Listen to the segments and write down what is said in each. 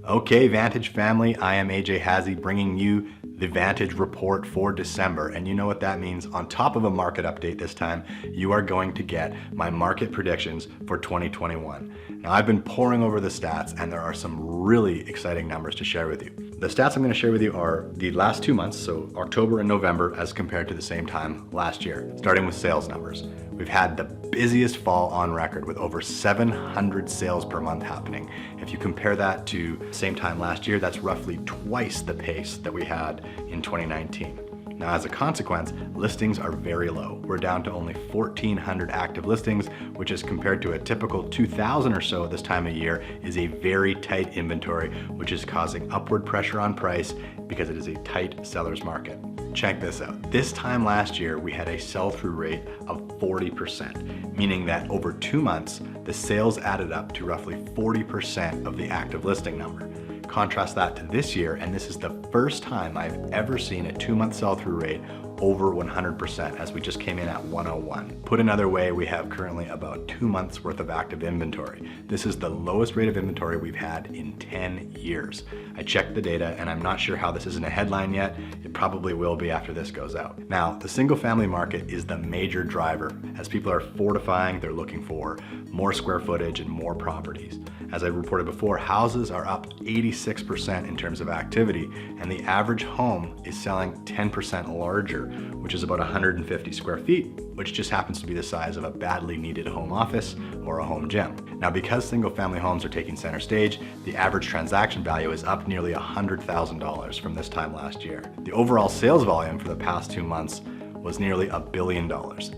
Okay, Vantage family, I am AJ Hazy bringing you the Vantage report for December. And you know what that means. On top of a market update this time, you are going to get my market predictions for 2021. Now, I've been poring over the stats and there are some really exciting numbers to share with you. The stats I'm going to share with you are the last 2 months, so October and November, as compared to the same time last year, starting with sales numbers. We've had the busiest fall on record with over 700 sales per month happening. If you compare that to same time last year, that's roughly twice the pace that we had in 2019. Now, as a consequence, listings are very low. We're down to only 1,400 active listings, which is compared to a typical 2,000 or so this time of year is a very tight inventory, which is causing upward pressure on price because it is a tight seller's market. Check this out. This time last year, we had a sell-through rate of 40%, meaning that over 2 months, the sales added up to roughly 40% of the active listing number. Contrast that to this year, and this is the first time I've ever seen a 2-month sell-through rate over 100%, as we just came in at 101. Put another way, we have currently about 2 months worth of active inventory. This is the lowest rate of inventory we've had in 10 years. I checked the data and I'm not sure how this isn't a headline yet. It probably will be after this goes out. Now, the single family market is the major driver. As people are fortifying, they're looking for more square footage and more properties. As I reported before, houses are up 86% in terms of activity, and the average home is selling 10% larger, which is about 150 square feet, which just happens to be the size of a badly needed home office or a home gym. Now, because single family homes are taking center stage, the average transaction value is up nearly $100,000 from this time last year. The overall sales volume for the past 2 months was nearly $1 billion.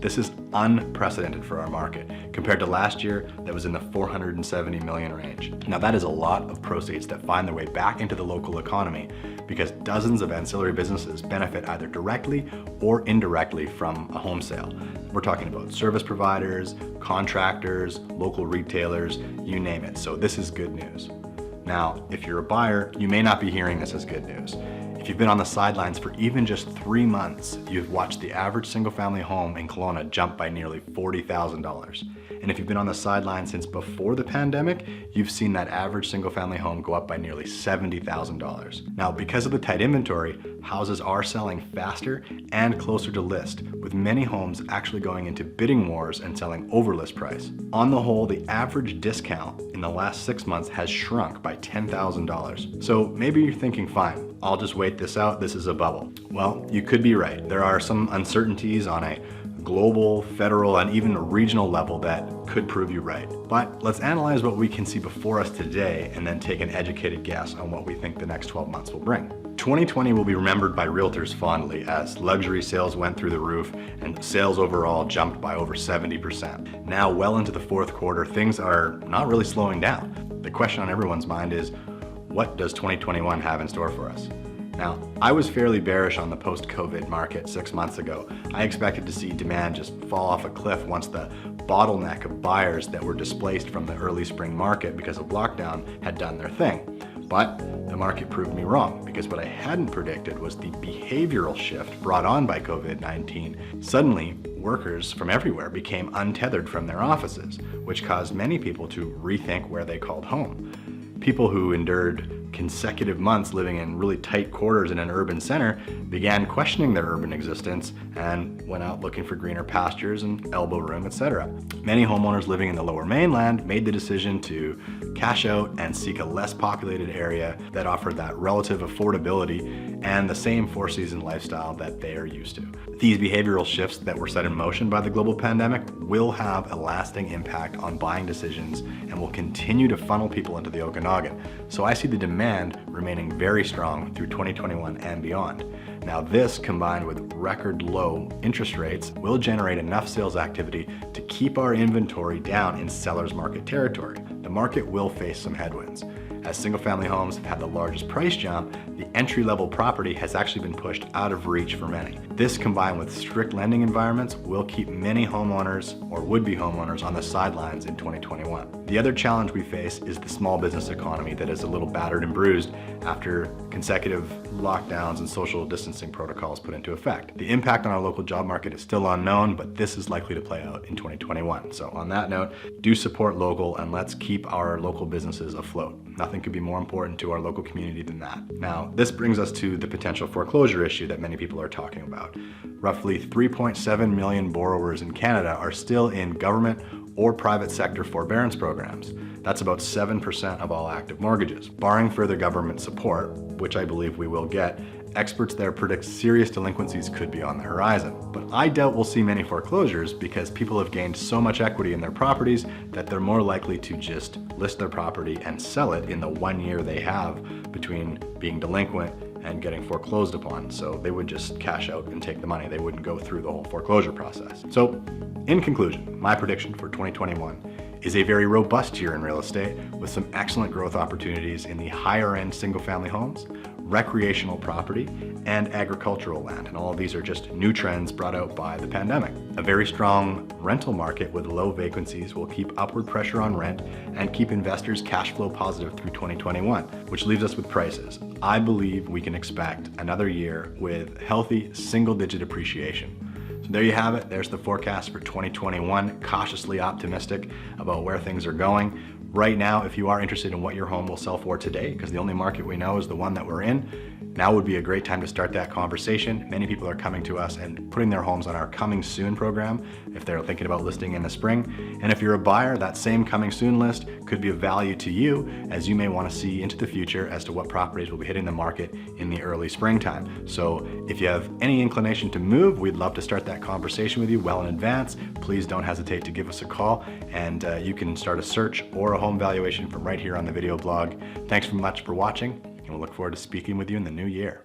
This is unprecedented for our market. Compared to last year, that was in the 470 million range. Now, that is a lot of proceeds that find their way back into the local economy because dozens of ancillary businesses benefit either directly or indirectly from a home sale. We're talking about service providers, contractors, local retailers, you name it. So this is good news. Now, if you're a buyer, you may not be hearing this as good news. If you've been on the sidelines for even just 3 months, you've watched the average single-family home in Kelowna jump by nearly $40,000. And if you've been on the sidelines since before the pandemic, you've seen that average single-family home go up by nearly $70,000. Now, because of the tight inventory, houses are selling faster and closer to list, with many homes actually going into bidding wars and selling over list price. On the whole, the average discount in the last 6 months has shrunk by $10,000. So maybe you're thinking, fine, I'll just wait this out, this is a bubble. Well, you could be right. There are some uncertainties on a global, federal, and even a regional level that could prove you right. But let's analyze what we can see before us today and then take an educated guess on what we think the next 12 months will bring. 2020 will be remembered by realtors fondly as luxury sales went through the roof and sales overall jumped by over 70%. Now, well into the fourth quarter, things are not really slowing down. The question on everyone's mind is, what does 2021 have in store for us? Now, I was fairly bearish on the post-COVID market 6 months ago. I expected to see demand just fall off a cliff once the bottleneck of buyers that were displaced from the early spring market because of lockdown had done their thing. But the market proved me wrong because what I hadn't predicted was the behavioral shift brought on by COVID-19. Suddenly, workers from everywhere became untethered from their offices, which caused many people to rethink where they called home. People who endured consecutive months living in really tight quarters in an urban center began questioning their urban existence and went out looking for greener pastures and elbow room, etc. Many homeowners living in the Lower Mainland made the decision to cash out and seek a less populated area that offered that relative affordability and the same four-season lifestyle that they are used to. These behavioral shifts that were set in motion by the global pandemic will have a lasting impact on buying decisions and will continue to funnel people into the Okanagan. So I see the demand remaining very strong through 2021 and beyond. Now, this combined with record low interest rates will generate enough sales activity to keep our inventory down in seller's market territory. The market will face some headwinds. As single-family homes have had the largest price jump, the entry-level property has actually been pushed out of reach for many. This, combined with strict lending environments, will keep many homeowners or would-be homeowners on the sidelines in 2021. The other challenge we face is the small business economy that is a little battered and bruised after consecutive lockdowns and social distancing protocols put into effect. The impact on our local job market is still unknown, but this is likely to play out in 2021. So on that note, do support local and let's keep our local businesses afloat. Nothing nothing could be more important to our local community than that. Now, this brings us to the potential foreclosure issue that many people are talking about. Roughly 3.7 million borrowers in Canada are still in government or private sector forbearance programs. That's about 7% of all active mortgages. Barring further government support, which I believe we will get, experts there predict serious delinquencies could be on the horizon. But I doubt we'll see many foreclosures because people have gained so much equity in their properties that they're more likely to just list their property and sell it in the 1 year they have between being delinquent and getting foreclosed upon. So they would just cash out and take the money. They wouldn't go through the whole foreclosure process. So in conclusion, my prediction for 2021 is a very robust year in real estate with some excellent growth opportunities in the higher end single family homes, recreational property, and agricultural land. And all of these are just new trends brought out by the pandemic. A very strong rental market with low vacancies will keep upward pressure on rent and keep investors cash flow positive through 2021, which leaves us with prices. I believe we can expect another year with healthy single-digit appreciation. So there you have it. There's the forecast for 2021. Cautiously optimistic about where things are going. Right now, if you are interested in what your home will sell for today, because the only market we know is the one that we're in, now would be a great time to start that conversation. Many people are coming to us and putting their homes on our Coming Soon program if they're thinking about listing in the spring. And if you're a buyer, that same Coming Soon list could be of value to you as you may want to see into the future as to what properties will be hitting the market in the early springtime. So if you have any inclination to move, we'd love to start that conversation with you well in advance. Please don't hesitate to give us a call, and you can start a search or a home valuation from right here on the video blog. Thanks so much for watching, and we'll look forward to speaking with you in the new year.